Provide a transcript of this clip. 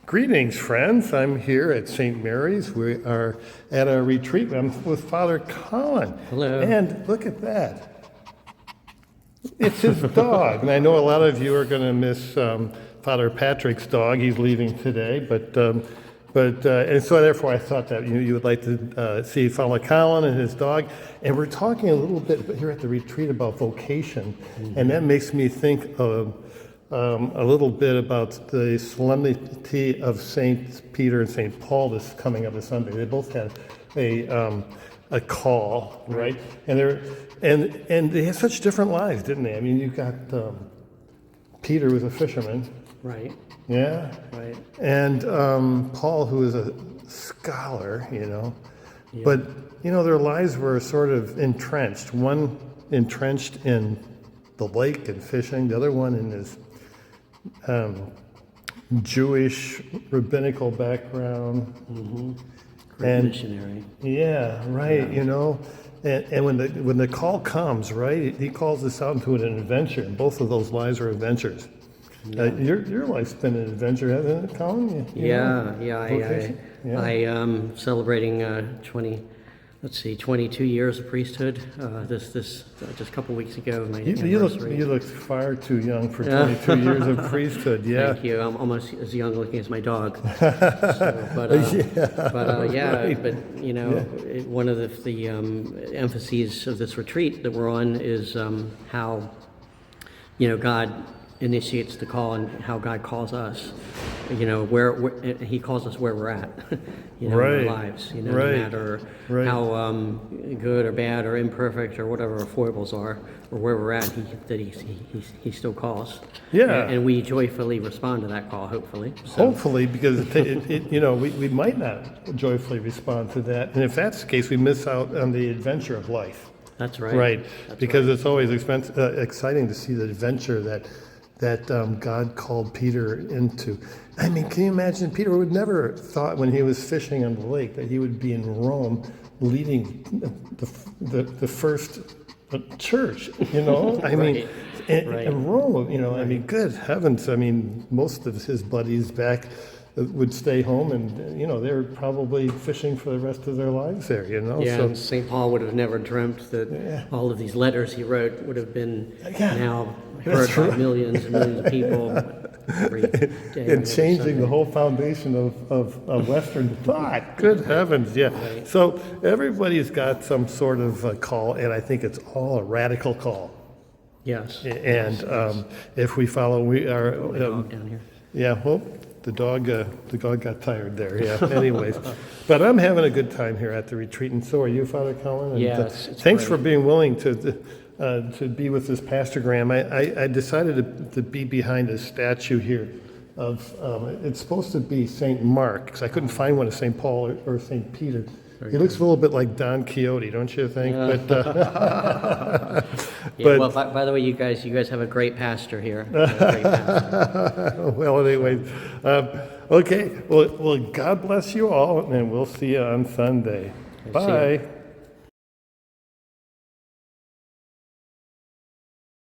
Greetings, friends. I'm here at St. Mary's. We are at our retreat. I'm with Father Collin. Hello. And look at that. It's his dog. And I know a lot of you are going to miss Father Patrick's dog. He's leaving today. And so therefore I thought that you would like to see Father Collin and his dog. And we're talking a little bit here at the retreat about vocation. Mm-hmm. And that makes me think of a little bit about the solemnity of St. Peter and St. Paul this coming up this Sunday. They both had a call, right? And they had such different lives, didn't they? I mean, you got Peter was a fisherman, Right. yeah, Right. and Paul, who was a scholar, Yeah. but their lives were sort of entrenched. One entrenched in the lake and fishing, the other one in his Jewish rabbinical background. Mm-hmm. Great missionary. Yeah, right. Yeah. And when the call comes, right, he calls us out into an adventure. And both of those lives are adventures. Yeah. Your life's been an adventure, hasn't it, Collin? I am celebrating 22 years of priesthood. This just a couple weeks ago, my anniversary. You look far too young for 22 years of priesthood. Yeah. Thank you. I'm almost as young looking as my dog. One of the emphases of this retreat that we're on is how God initiates the call and how God calls us. Where he calls us where we're at, in our lives. No matter how good or bad or imperfect or whatever our foibles are, or where we're at, he still calls. Yeah. And we joyfully respond to that call, hopefully. Hopefully, because we might not joyfully respond to that, and if that's the case, we miss out on the adventure of life. That's right. Right, because it's always exciting to see the adventure that God called Peter into. I mean, can you imagine? Peter would never thought when he was fishing on the lake that he would be in Rome leading the first church, I mean, in Rome, I mean, good heavens. I mean, most of his buddies back would stay home and, they were probably fishing for the rest of their lives there, Yeah, So, and St. Paul would have never dreamt that all of these letters he wrote would have been now heard by millions and millions of people every day. And changing the whole foundation of Western thought. Good heavens, yeah. Right. So everybody's got some sort of a call, and I think it's all a radical call. Yes. And if we follow, we are... down here. Yeah, well, the dog got tired there, yeah. Anyways, but I'm having a good time here at the retreat, and so are you, Father Collin. And, yes, thanks great. for being willing to be with this Pastorgram. I decided to be behind a statue here of, it's supposed to be St. Mark, because I couldn't find one of St. Paul or St. Peter. He looks a little bit like Don Quixote, don't you think? Yeah. But, by the way, you guys have a great pastor here. A great pastor. Well, anyway, okay. Well, God bless you all, and we'll see you on Sunday. Bye.